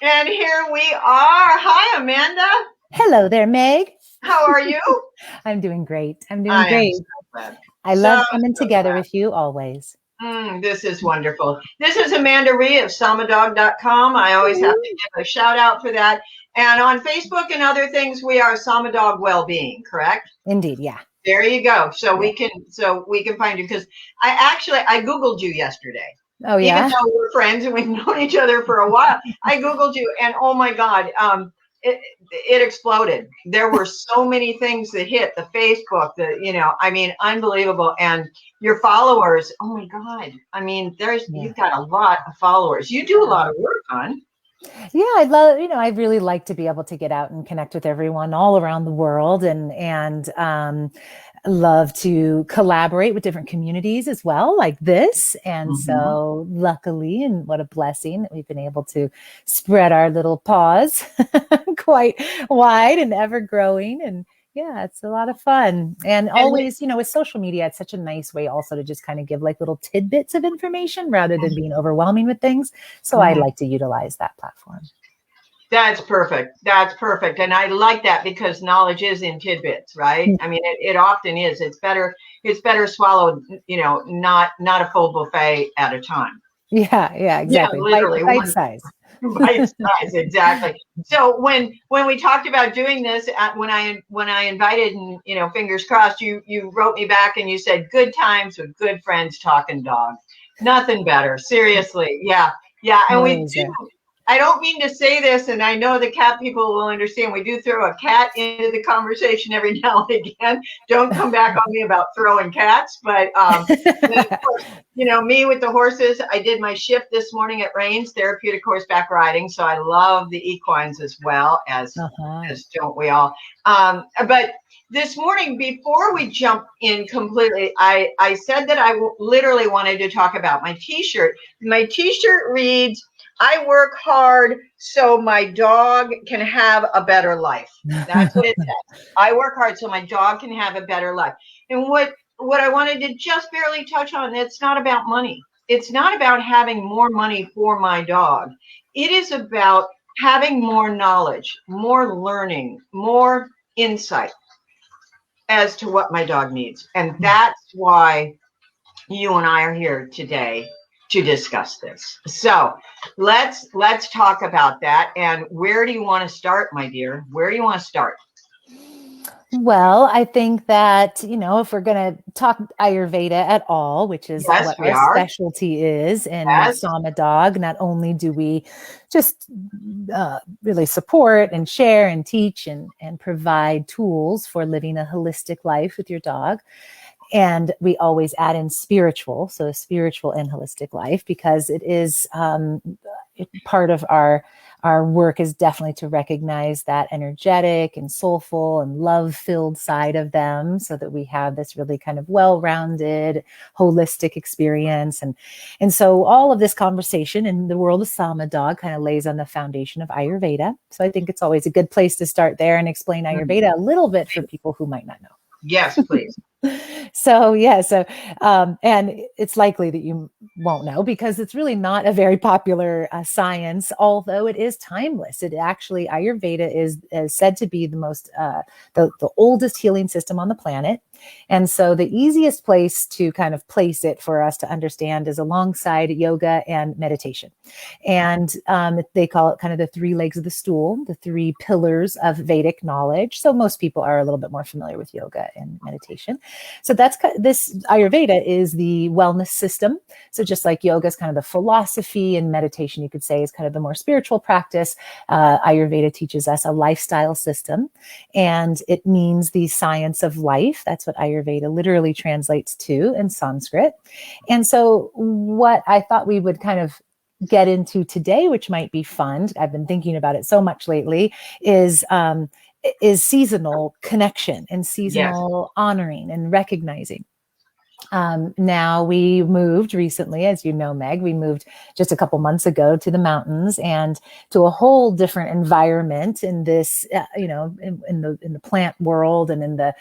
And here we are. Hi, Amanda. Hello there, Meg. How are you? I'm doing great. I'm doing I am great. so glad. I So, love coming so together glad. with you always. This is wonderful. This is Amanda Ree of samadog.com. I always have to Woo. give a shout out for that. And on Facebook and other things, we are Samadog Wellbeing, correct? Indeed, yeah. There you go. So Yeah. we can find you because I Googled you yesterday. Oh Even yeah. though we're friends and we've known each other for a while, I Googled you and oh my God, it exploded. There were so many things that hit the Facebook, I mean, unbelievable. And your followers, oh my God. I mean, Yeah. you've got a lot of followers. You do a lot of work, hon. Yeah, I love, I really like to be able to get out and connect with everyone all around the world and love to collaborate with different communities as well, like this. And Mhm. so luckily, and what a blessing that we've been able to spread our little paws quite wide and ever growing. And yeah, it's a lot of fun. And And always, with social media, it's such a nice way also to just kind of give like little tidbits of information rather than being overwhelming with things. So I Mhm. like to utilize that platform. That's perfect. That's perfect. And I like that because knowledge is in tidbits, right? I mean, it often is. It's better swallowed, not a full buffet at a time. Yeah, yeah, Yeah, exactly. literally Bite one size. bite size, exactly. So when we talked about doing this, when I invited and fingers crossed, you wrote me back and you said good times with good friends talking dog. Nothing better, seriously. Yeah, yeah, and we do. Amazing. I don't mean to say this, and I know the cat people will understand. We do throw a cat into the conversation every now and again. Don't come back on me about throwing cats, but then of course, me with the horses. I did my shift this morning at Rains Therapeutic Horseback Riding, so I love the equines as well Uh-huh. as don't we all. But this morning, before we jump in completely, I said that literally wanted to talk about my T-shirt. My T-shirt reads, I work hard so my dog can have a better life. That's what it says. I work hard so my dog can have a better life. And what I wanted to just barely touch on, it's not about money. It's not about having more money for my dog. It is about having more knowledge, more learning, more insight as to what my dog needs. And that's why you and I are here today to discuss this. So let's talk about that. And where do you want to start, my dear? Where do you want to start? Well, I think that, if we're going to talk Ayurveda at all, which is Yes, what we our are. specialty is in Yes. Sama Dog, not only do we just really support and share and teach and provide tools for living a holistic life with your dog, and we always add in spiritual, so a spiritual and holistic life, because it is part of our work is definitely to recognize that energetic and soulful and love filled side of them, so that we have this really kind of well-rounded holistic experience. And so all of this conversation in the world of Sama Dog kind of lays on the foundation of Ayurveda. So I think it's always a good place to start there and explain Ayurveda a little bit for people who might not know. Yes, please. So yeah, and it's likely that you won't know because it's really not a very popular science, although it is timeless. It actually, Ayurveda is said to be the oldest healing system on the planet. And so the easiest place to kind of place it for us to understand is alongside yoga and meditation. And they call it kind of the three legs of the stool, the three pillars of Vedic knowledge. So most people are a little bit more familiar with yoga and meditation. So this Ayurveda is the wellness system. So just like yoga is kind of the philosophy, and meditation, you could say, is kind of the more spiritual practice, Ayurveda teaches us a lifestyle system, and it means the science of life. That's what Ayurveda literally translates to in Sanskrit. And so what I thought we would kind of get into today, which might be fun, I've been thinking about it so much lately, is seasonal connection and Yes. seasonal honoring and recognizing. Now we moved recently, as you know, Meg, we moved just a couple months ago to the mountains and to a whole different environment in this, in the plant world and in the,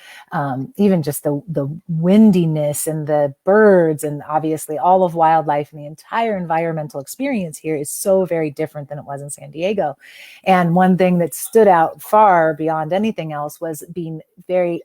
even just the windiness and the birds and obviously all of wildlife and the entire environmental experience here is so very different than it was in San Diego. And one thing that stood out far beyond anything else was being very,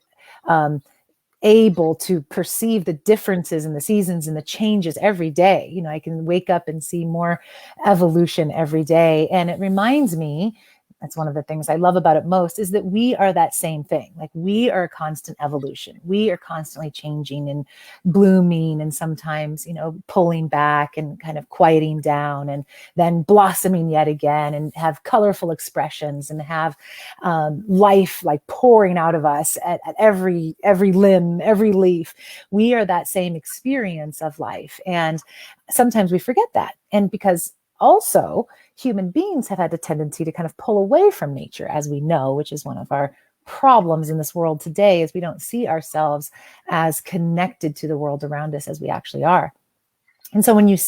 able to perceive the differences in the seasons and the changes every day. You know, I can wake up and see more evolution every day. And it reminds me, that's one of the things I love about it most, is that we are that same thing. Like we are a constant evolution. We are constantly changing and blooming and sometimes, pulling back and kind of quieting down and then blossoming yet again and have colorful expressions and have life like pouring out of us at every limb, every leaf. We are that same experience of life. And sometimes we forget that. And because also human beings have had a tendency to kind of pull away from nature, as we know, which is one of our problems in this world today, is we don't see ourselves as connected to the world around us as we actually are. And so when you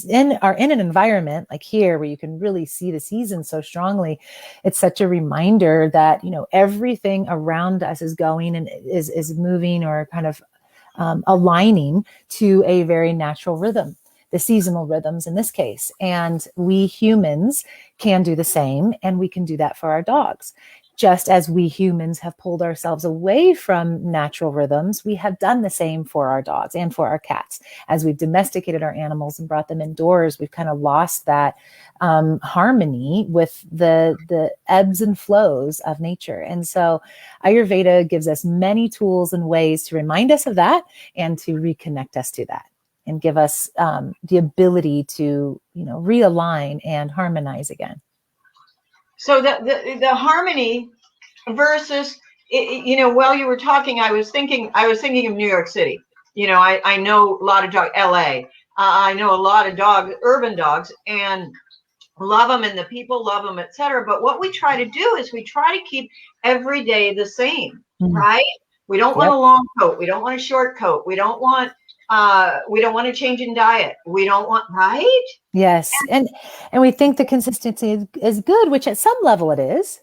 are in an environment like here, where you can really see the seasons so strongly, it's such a reminder that, everything around us is going and is moving or kind of aligning to a very natural rhythm, the seasonal rhythms in this case. And we humans can do the same, and we can do that for our dogs. Just as we humans have pulled ourselves away from natural rhythms, we have done the same for our dogs and for our cats. As we've domesticated our animals and brought them indoors, we've kind of lost that harmony with the ebbs and flows of nature. And so Ayurveda gives us many tools and ways to remind us of that and to reconnect us to that and give us the ability to, realign and harmonize again. So the harmony versus, while you were talking, I was thinking of New York City. I know a lot of dogs, LA. I know a lot of dogs, urban dogs, and love them, and the people love them, etc. But what we try to do is we try to keep every day the same, right? We don't want a long coat. We don't want a short coat. We don't want to change in diet. We don't want, right? Yes. And we think the consistency is good, which at some level it is.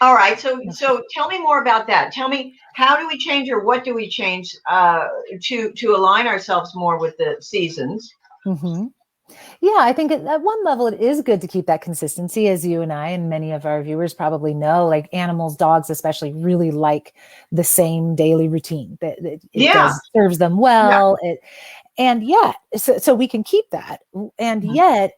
All right. So tell me more about that. Tell me, how do we change, or what do we change to align ourselves more with the seasons? Mm-hmm. Yeah, I think at one level, it is good to keep that consistency, as you and I and many of our viewers probably know. Like animals, dogs especially, really like the same daily routine. That it serves them well. So we can keep that, and yet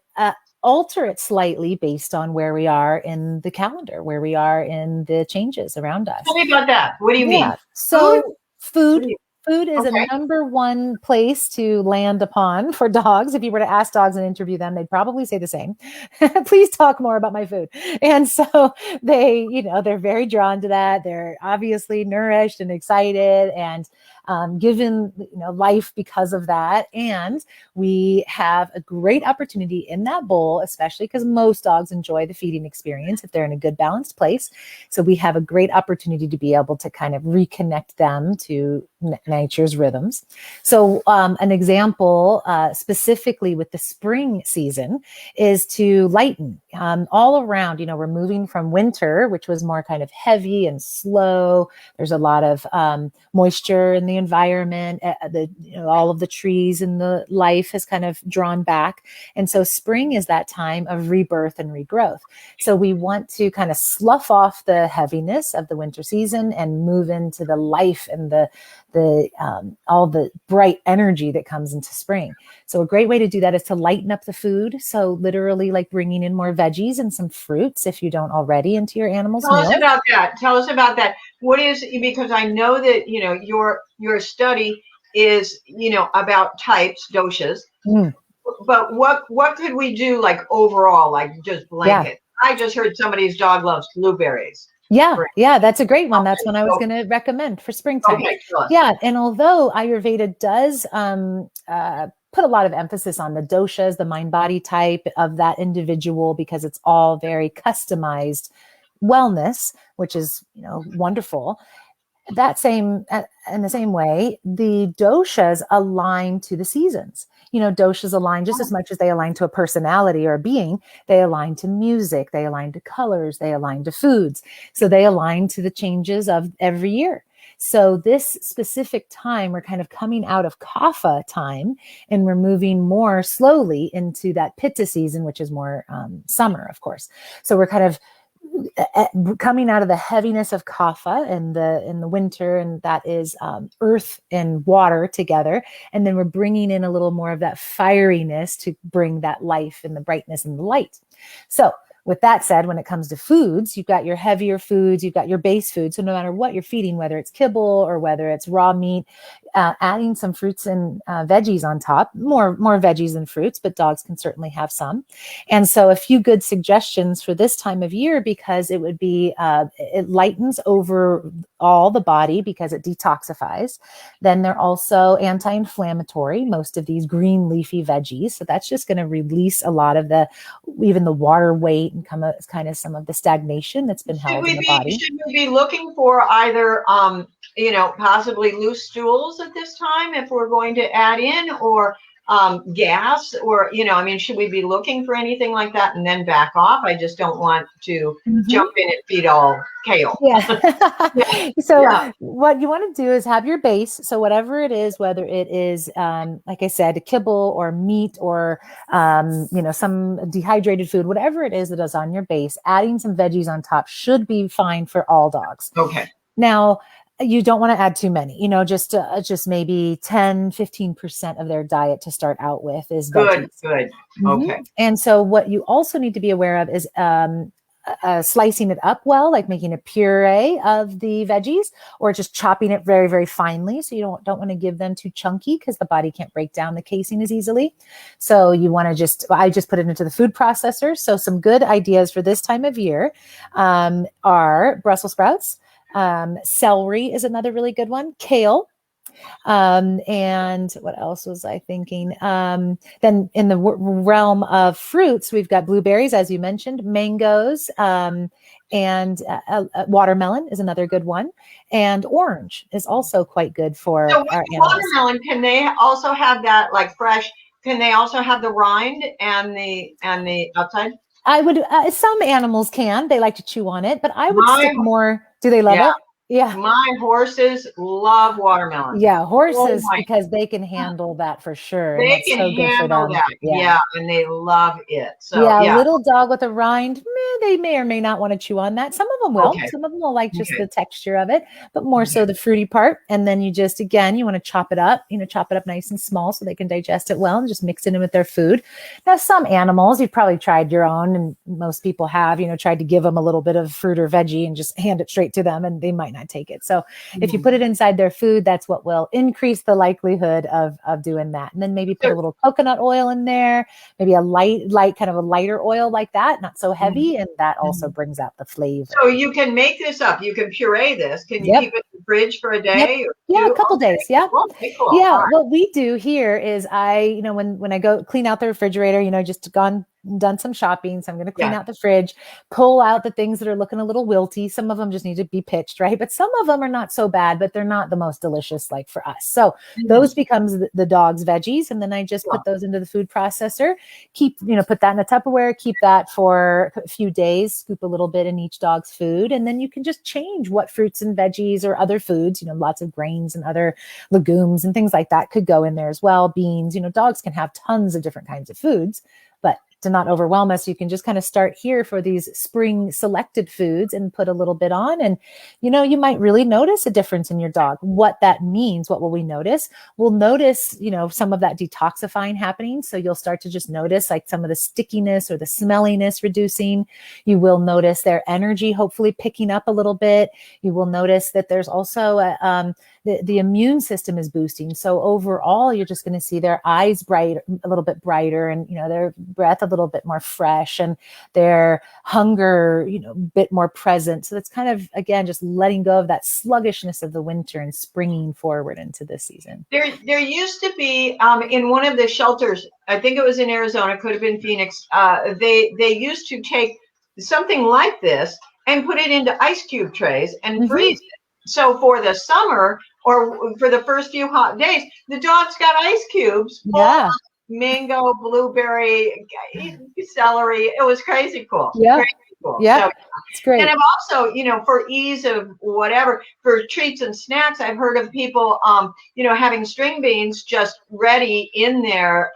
alter it slightly based on where we are in the calendar, where we are in the changes around us. Tell me about that. What do you mean? So food is a number one place to land upon for dogs. If you were to ask dogs and interview them, they'd probably say the same. Please talk more about my food. And so they're very drawn to that. They're obviously nourished and excited and given life because of that. And we have a great opportunity in that bowl, especially because most dogs enjoy the feeding experience if they're in a good balanced place. So we have a great opportunity to be able to kind of reconnect them to nature's rhythms. So an example specifically with the spring season is to lighten all around. We're moving from winter, which was more kind of heavy and slow. There's a lot of moisture in the environment. All of the trees and the life has kind of drawn back. And so spring is that time of rebirth and regrowth. So we want to kind of slough off the heaviness of the winter season and move into the life and the all the bright energy that comes into spring. So a great way to do that is to lighten up the food. So literally like bringing in more veggies and some fruits if you don't already into your animals' meals. Tell us about that. What is, because I know that, your study is, about types, doshas, but what could we do like overall, like just blanket? Yeah. I just heard somebody's dog loves blueberries. Yeah, that's a great one. That's one I was going to recommend for springtime. Okay, yeah, and although Ayurveda does put a lot of emphasis on the doshas, the mind-body type of that individual, because it's all very customized wellness, which is wonderful. that same in the same way, the doshas align to the seasons. Doshas align just as much as they align to a personality or a being. They align to music, they align to colors, they align to foods. So they align to the changes of every year. So this specific time, we're kind of coming out of kapha time, and we're moving more slowly into that pitta season, which is more summer, of course. So we're kind of coming out of the heaviness of kapha in the winter, and that is earth and water together, and then we're bringing in a little more of that fieriness to bring that life and the brightness and the light. So with that said, when it comes to foods, you've got your heavier foods, you've got your base food. So no matter what you're feeding, whether it's kibble or whether it's raw meat, adding some fruits and veggies on top, more veggies than fruits, but dogs can certainly have some. And so a few good suggestions for this time of year, because it would be, it lightens over all the body because it detoxifies. Then they're also anti-inflammatory, most of these green leafy veggies. So that's just going to release a lot of even the water weight and kind of some of the stagnation that's been held in the body. Should we be looking for either, possibly loose stools at this time if we're going to add in, or gas, or, should we be looking for anything like that and then back off? I just don't want to jump in and feed all kale. Yeah. So what you want to do is have your base. So whatever it is, whether it is, like I said, a kibble or meat or, some dehydrated food, whatever it is that is on your base, adding some veggies on top should be fine for all dogs. Okay. Now, you don't want to add too many, just maybe 10-15% of their diet to start out with is veggies. Good. Okay. And so what you also need to be aware of is slicing it up well, like making a puree of the veggies, or just chopping it very, very finely. So you don't want to give them too chunky because the body can't break down the casein as easily. So you want to I just put it into the food processor. So some good ideas for this time of year are Brussels sprouts. Celery is another really good one. Kale. And what else was I thinking? Then in the realm of fruits, we've got blueberries, as you mentioned, mangoes, and watermelon is another good one. And orange is also quite good for our animals. Watermelon, can they also have that like fresh? Can they also have the rind and the outside? I would, some animals can, they like to chew on it, but I would stick more. Do they love it? Yeah. My horses love watermelon. Yeah, horses, because they can handle that for sure. They can handle that. Yeah, and they love it. So yeah, little dog with a rind, they may or may not want to chew on that. Some of them will. Okay. Some of them will like just the texture of it, but more so the fruity part. And then you just, again, you want to chop it up nice and small so they can digest it well, and just mix it in with their food. Now, some animals, you've probably tried your own, and most people have, tried to give them a little bit of fruit or veggie and just hand it straight to them, and they might not take it. So if you put it inside their food, that's what will increase the likelihood of doing that. And then maybe put a little coconut oil in there, maybe a light kind of a lighter oil like that, not so heavy. And that also brings out the flavor. So you can make this up. You can puree this. Can you keep it in the fridge for a day? Yeah, a couple days. Yeah. Okay, cool. Yeah. Right. What we do here is when I go clean out the refrigerator, just done some shopping. So I'm going to clean out the fridge, pull out the things that are looking a little wilty. Some of them just need to be pitched, right? But some of them are not so bad, but they're not the most delicious like for us. So those becomes the dog's veggies. And then I just put those into the food processor, put that in a Tupperware, keep that for a few days, scoop a little bit in each dog's food. And then you can just change what fruits and veggies or other foods, lots of grains and other legumes and things like that could go in there as well. Beans, dogs can have tons of different kinds of foods, but to not overwhelm us, you can just kind of start here for these spring selected foods and put a little bit on. And, you might really notice a difference in your dog. What that means, what will we notice? We'll notice, some of that detoxifying happening. So you'll start to just notice like some of the stickiness or the smelliness reducing. You will notice their energy hopefully picking up a little bit. You will notice that there's also the immune system is boosting. So overall, you're just going to see their eyes a little bit brighter, and, their breath a little bit more fresh, and their hunger, a bit more present. So that's kind of, again, just letting go of that sluggishness of the winter and springing forward into this season. There used to be in one of the shelters, I think it was in Arizona, could have been Phoenix. They used to take something like this and put it into ice cube trays and freeze it. So for the summer or for the first few hot days, the dogs got ice cubes full of Yeah. mango, blueberry, celery. It was crazy cool. Yep. Crazy cool. Yep. So, It's and great. I've also, for ease of whatever, for treats and snacks, I've heard of people, having string beans just ready in their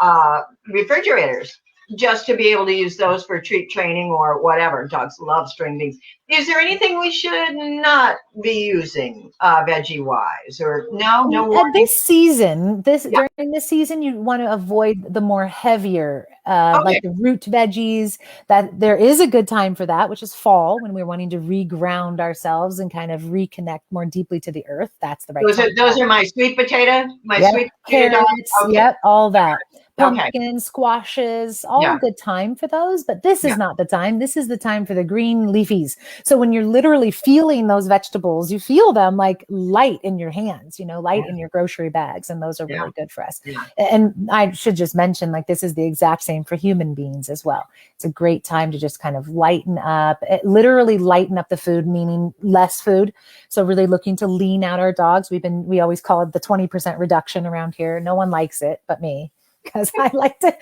refrigerators, just to be able to use those for treat training or whatever. Dogs love string beans. Is there anything we should not be using veggie wise, or no At warning? this season, Yeah. during this season, you want to avoid the more heavier, like Okay. the root veggies. That there is a good time for that, which is fall, when we're wanting to reground ourselves and kind of reconnect more deeply to the earth. That's the right Those time are for those that. are my sweet potato, Yep. dog. Carrots. Okay. Yep. All that. Okay. Pumpkins, squashes, all a Yeah. good time for those. But this Yeah. is not the time. This is the time for the green leafies. So when you're literally feeling those vegetables, you feel them like light in your hands, light in your grocery bags. And those are Yeah. really good for us. Yeah. And I should just mention, like, this is the exact same for human beings as well. It's a great time to just kind of lighten up, literally lighten up the food, meaning less food. So really looking to lean out our dogs. We always call it the 20% reduction around here. No one likes it but me, because I like to,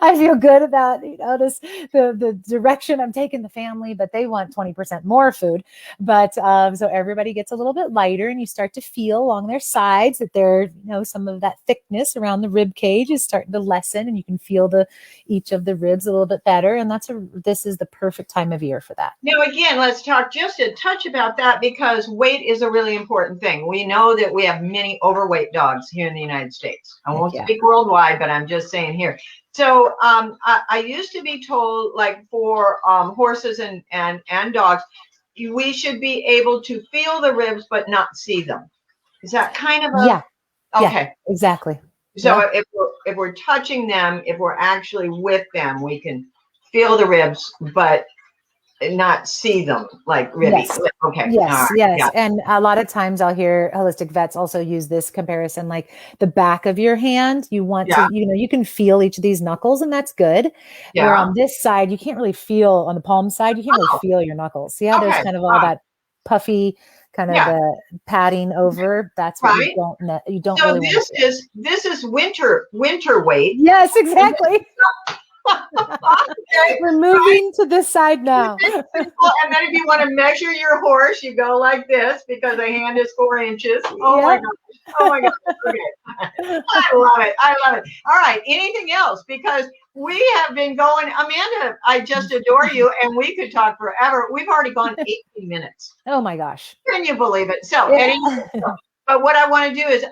I feel good about, the direction I'm taking the family, but they want 20% more food. But so everybody gets a little bit lighter, and you start to feel along their sides that some of that thickness around the rib cage is starting to lessen, and you can feel each of the ribs a little bit better. And this is the perfect time of year for that. Now, again, let's talk just a touch about that, because weight is a really important thing. We know that we have many overweight dogs here in the United States. I won't speak worldwide, but I'm just saying here. So I used to be told, like, for horses and dogs, we should be able to feel the ribs but not see them. Is that kind of Yeah. okay? Exactly. So if we're touching them, if we're actually with them, we can feel the ribs but not see them, like ribby. Yes. Okay. All Yes, right. yes. Yeah. And a lot of times I'll hear holistic vets also use this comparison, like the back of your hand. You want to, Yeah. you can feel each of these knuckles, and that's good. Where Yeah. on this side, you can't really feel, on the palm side, you can't really Oh, feel your knuckles. Yeah, there's okay. kind of All all right. that puffy kind of Yeah. padding over. That's what Right. you don't So really want to feel. this is winter weight. Yes, exactly. Okay. We're moving to this side now. And then if you want to measure your horse, you go like this, because a hand is 4 inches. Oh my Yep. gosh. Oh my gosh. Okay. I love it. I love it. All right. Anything else? Because we have been going, Amanda, I just adore you, and we could talk forever. We've already gone 18 minutes. Oh my gosh. Can you believe it? So, Yeah. but what I want to do is,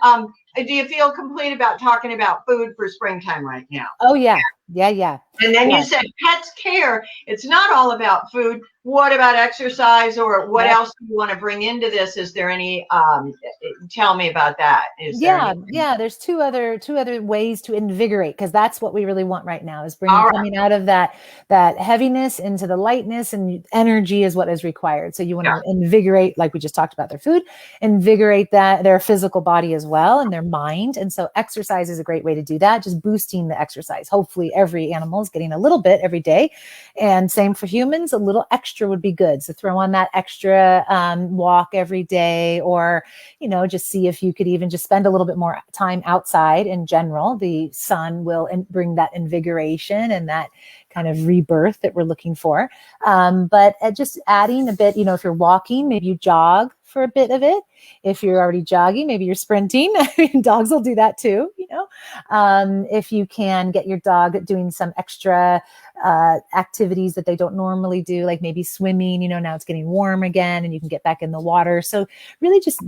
do you feel complete about talking about food for springtime right now? Oh yeah. Yeah. And then you Yeah. said pets care. It's not all about food. What about exercise, or what Yep. else do you want to bring into this? Is there any, tell me about that. Is there Yeah, anything? yeah. There's two other ways to invigorate, because that's what we really want right now, is All right. coming out of that heaviness into the lightness, and energy is what is required. So you want Yeah. to invigorate, like we just talked about, their food, invigorate their physical body as well, and their mind. And so exercise is a great way to do that. Just boosting the exercise. Hopefully every animal is getting a little bit every day, and same for humans. A little extra would be good. So throw on that extra walk every day, or just see if you could even just spend a little bit more time outside in general. The sun will bring that invigoration and that kind of rebirth that we're looking for. But just adding a bit, if you're walking, maybe you jog for a bit of it. If you're already jogging, maybe you're sprinting. I mean, dogs will do that too, if you can get your dog doing some extra activities that they don't normally do, like maybe swimming. Now it's getting warm again and you can get back in the water. So really just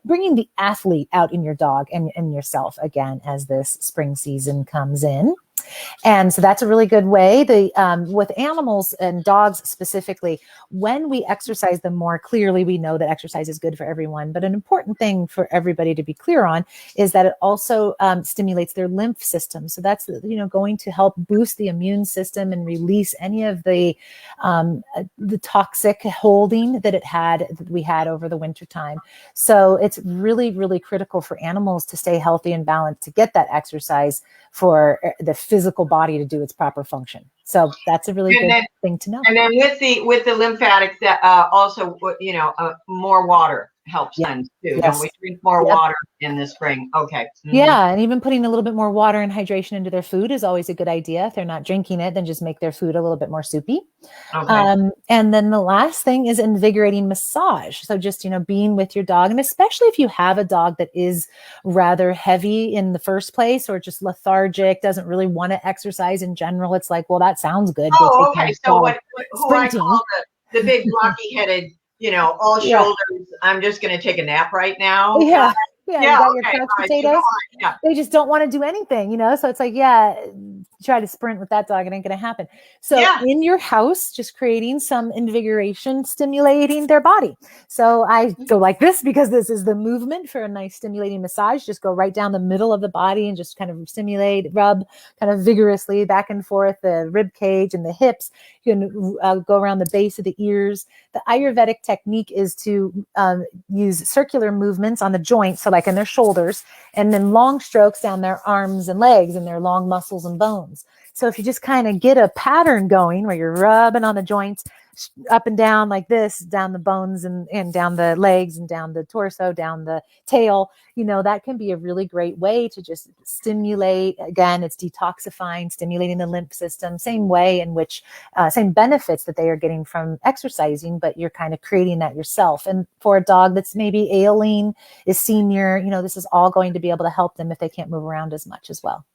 bringing the athlete out in your dog and yourself again as this spring season comes in. And so that's a really good way. With animals and dogs specifically, when we exercise them more, clearly we know that exercise is good for everyone. But an important thing for everybody to be clear on is that it also stimulates their lymph system. So that's going to help boost the immune system and release any of the toxic holding that we had over the winter time. So it's really, really critical for animals to stay healthy and balanced, to get that exercise for the physical body to do its proper function. So that's a really good thing to know. And then with the lymphatic, that also, more water helps Yeah. then too. Don't Yes. we drink more Yep. water in the spring? Okay. Yeah, and even putting a little bit more water and hydration into their food is always a good idea. If they're not drinking it, then just make their food a little bit more soupy. Okay. And then the last thing is invigorating massage. So just, being with your dog, and especially if you have a dog that is rather heavy in the first place or just lethargic, doesn't really want to exercise in general. It's like, well, that sounds good. Go take Oh, my okay. So dog who I sprinting. call the big blocky headed, all Yeah. shoulders. I'm just going to take a nap right now. Yeah. Yeah. You Yeah. got your Okay. couch All right. So go potatoes. on. Yeah. They just don't want to do anything, So it's like, yeah, try to sprint with that dog. It ain't going to happen. So Yeah. in your house, just creating some invigoration, stimulating their body. So I go like this because this is the movement for a nice stimulating massage. Just go right down the middle of the body and just kind of stimulate, rub kind of vigorously back and forth, the rib cage and the hips. You can go around the base of the ears. The Ayurvedic technique is to use circular movements on the joints, so like in their shoulders, and then long strokes down their arms and legs and their long muscles and bones. So if you just kind of get a pattern going where you're rubbing on the joints up and down like this, down the bones and down the legs and down the torso, down the tail, that can be a really great way to just stimulate. Again, it's detoxifying, stimulating the lymph system, same way in which, same benefits that they are getting from exercising, but you're kind of creating that yourself. And for a dog that's maybe ailing, is senior, this is all going to be able to help them if they can't move around as much as well.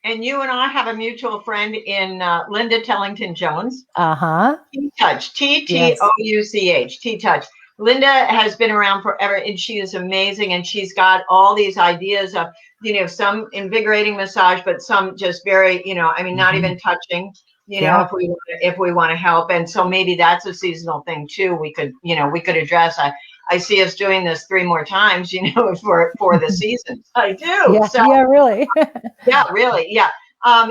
And you and I have a mutual friend in Linda Tellington Jones. T-Touch, T-T-O-U-C-H, T-Touch. Linda has been around forever, and she is amazing. And she's got all these ideas of, some invigorating massage, but some just very, not even touching. If we want to help. And so maybe that's a seasonal thing too. We could address. I see us doing this 3 more times, for the season. I do. Yeah, so, yeah, really. Yeah, really. Yeah.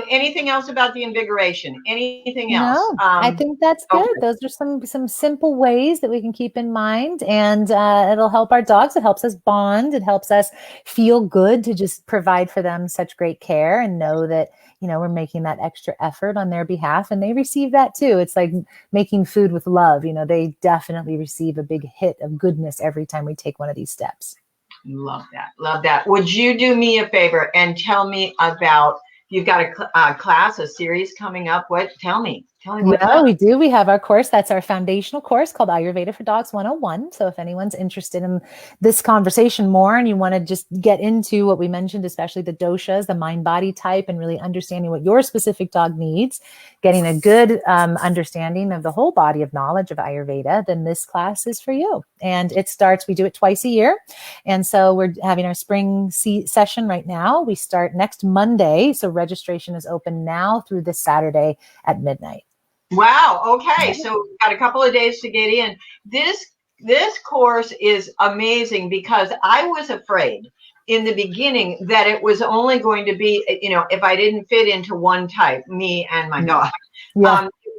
Anything else about the invigoration? Anything else? No, I think that's good. Okay. Those are some simple ways that we can keep in mind, and it'll help our dogs. It helps us bond. It helps us feel good to just provide for them such great care and know that, we're making that extra effort on their behalf, and they receive that too. It's like making food with love. They definitely receive a big hit of goodness every time we take one of these steps. Love that. Love that. Would you do me a favor and tell me about, you've got a class, a series coming up. Tell me what's Yeah, up. we do. We have our course. That's our foundational course called Ayurveda for Dogs 101. So if anyone's interested in this conversation more and you want to just get into what we mentioned, especially the doshas, the mind body type, and really understanding what your specific dog needs, getting a good understanding of the whole body of knowledge of Ayurveda, then this class is for you. And we do it twice a year. And so we're having our spring session right now. We start next Monday. So registration is open now through this Saturday at midnight. Wow. Okay. So we've got a couple of days to get in. This course is amazing because I was afraid in the beginning that it was only going to be, if I didn't fit into one type, me and my dog,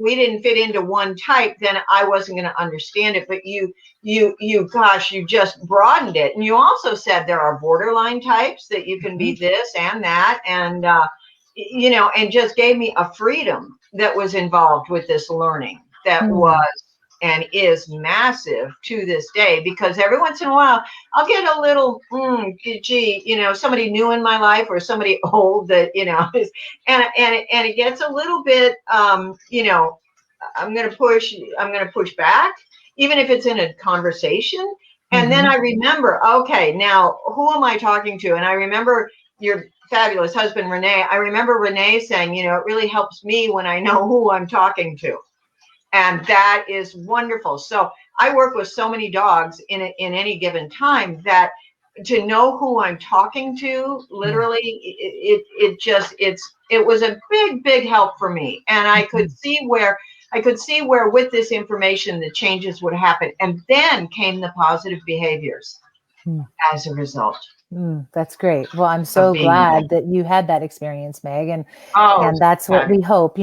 we didn't fit into one type, then I wasn't going to understand it. But you just broadened it. And you also said there are borderline types that you can be this and that. And, and just gave me a freedom that was involved with this learning that was and is massive to this day, because every once in a while I'll get a little, somebody new in my life or somebody old that, and it gets a little bit, I'm going to push back, even if it's in a conversation. And then I remember, okay, now who am I talking to? And I remember your fabulous husband, Renee. I remember Renee saying, it really helps me when I know who I'm talking to. And that is wonderful. So I work with so many dogs in any given time that to know who I'm talking to, literally, it was a big help for me. And I could see where with this information, the changes would happen. And then came the positive behaviors as a result. That's great. Well, I'm so glad that you had that experience, Meg. And that's what we hope.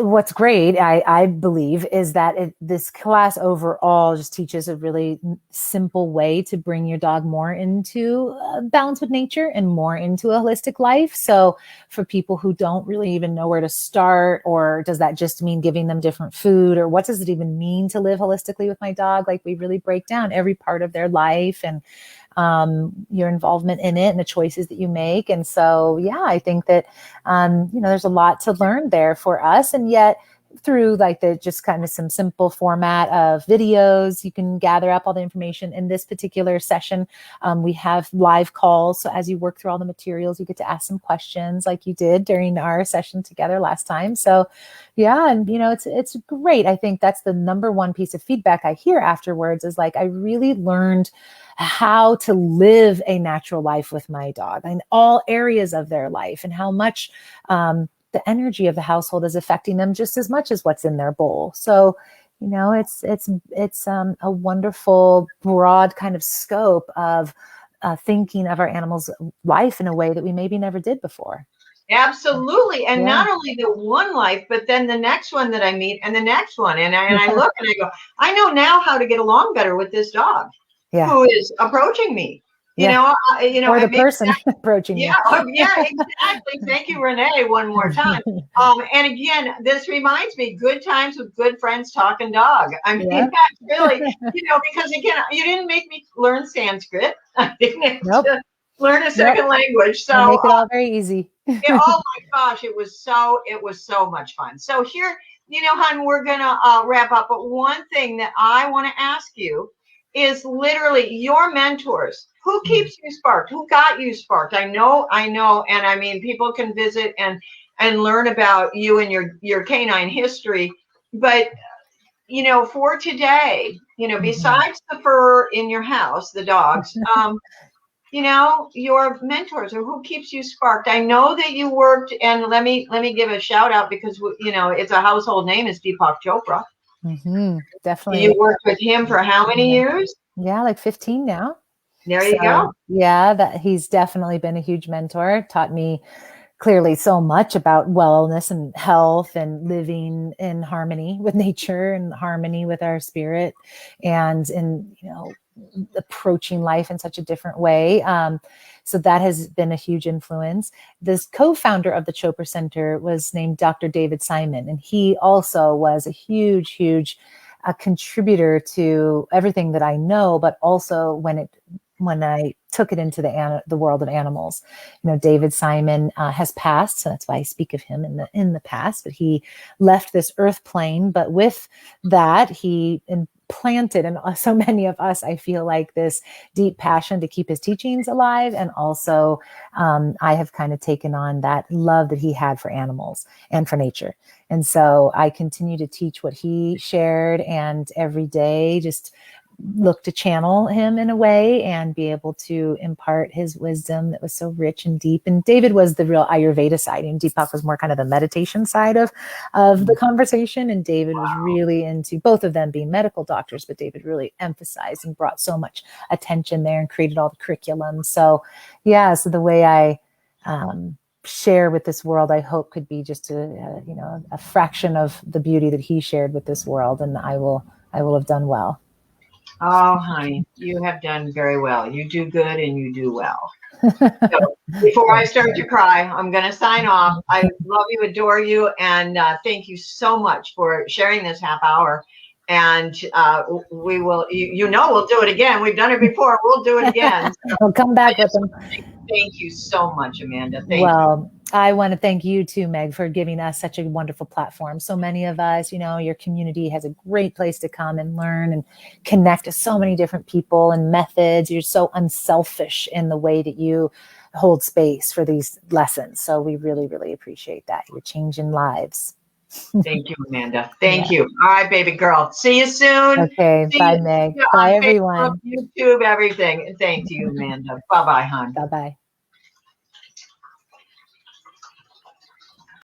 What's great, I believe, is that this class overall just teaches a really simple way to bring your dog more into balance with nature and more into a holistic life. So for people who don't really even know where to start, or does that just mean giving them different food, or what does it even mean to live holistically with my dog? Like, we really break down every part of their life and your involvement in it and the choices that you make. And so, yeah, I think that, there's a lot to learn there for us. And yet through like the just kind of some simple format of videos, you can gather up all the information. In this particular session, we have live calls. So as you work through all the materials, you get to ask some questions like you did during our session together last time. So yeah, and it's great. I think that's the number one piece of feedback I hear afterwards is like, I really learned how to live a natural life with my dog in all areas of their life, and how much the energy of the household is affecting them just as much as what's in their bowl. So, it's a wonderful, broad kind of scope of thinking of our animals' life in a way that we maybe never did before. Absolutely. And Yeah. not only the one life, but then the next one that I meet and the next one. And I look and I go, I know now how to get along better with this dog who is approaching me. Or the person approaching you. Yeah, exactly. Thank you, Renee, one more time. And again, this reminds me, good times with good friends talking dog. I mean, that's really, because again, you didn't make me learn Sanskrit. I didn't have to learn a second language. So make it all very easy. Oh my gosh, it was so much fun. So here, hon, we're gonna wrap up. But one thing that I want to ask you is literally your mentors. Who keeps you sparked? Who got you sparked? I know. And I mean, people can visit and learn about you and your canine history. But, for today, besides the fur in your house, the dogs, your mentors, or who keeps you sparked. I know that you worked, and let me give a shout out because, it's a household name, is Deepak Chopra. Definitely. You worked with him for how many years? Yeah, like 15 now. There you go. Yeah, that he's definitely been a huge mentor, taught me clearly so much about wellness and health and living in harmony with nature and harmony with our spirit, and in, approaching life in such a different way. So that has been a huge influence. This co-founder of the Chopra Center was named Dr. David Simon, and he also was a huge, huge contributor to everything that I know, but also when I took it into the world of animals. David Simon has passed, so that's why I speak of him in the past. But he left this earth plane. But with that, he implanted in so many of us, I feel like, this deep passion to keep his teachings alive. And also, I have kind of taken on that love that he had for animals and for nature. And so I continue to teach what he shared, and every day just look to channel him in a way and be able to impart his wisdom that was so rich and deep. And David was the real Ayurveda side, and Deepak was more kind of the meditation side of the conversation. And David was really into, both of them being medical doctors, but David really emphasized and brought so much attention there and created all the curriculum. So yeah, so the way I share with this world, I hope could be just a fraction of the beauty that he shared with this world, and I will have done well. Oh, honey, you have done very well. You do good and you do well. So before I start to cry, I'm going to sign off. I love you, adore you, and thank you so much for sharing this half hour. And we will, we'll do it again. We've done it before. We'll do it again. So we'll come back with them. Thank you so much, Amanda. Thank you. I want to thank you too, Meg, for giving us such a wonderful platform. So many of us, your community has a great place to come and learn and connect to so many different people and methods. You're so unselfish in the way that you hold space for these lessons. So we really, really appreciate that. You're changing lives. Thank you, Amanda. Thank you. All right, baby girl. See you soon. Okay. Bye, Meg. Bye, everyone. Facebook, YouTube, everything. Thank you, Amanda. Bye-bye, hon. Bye-bye.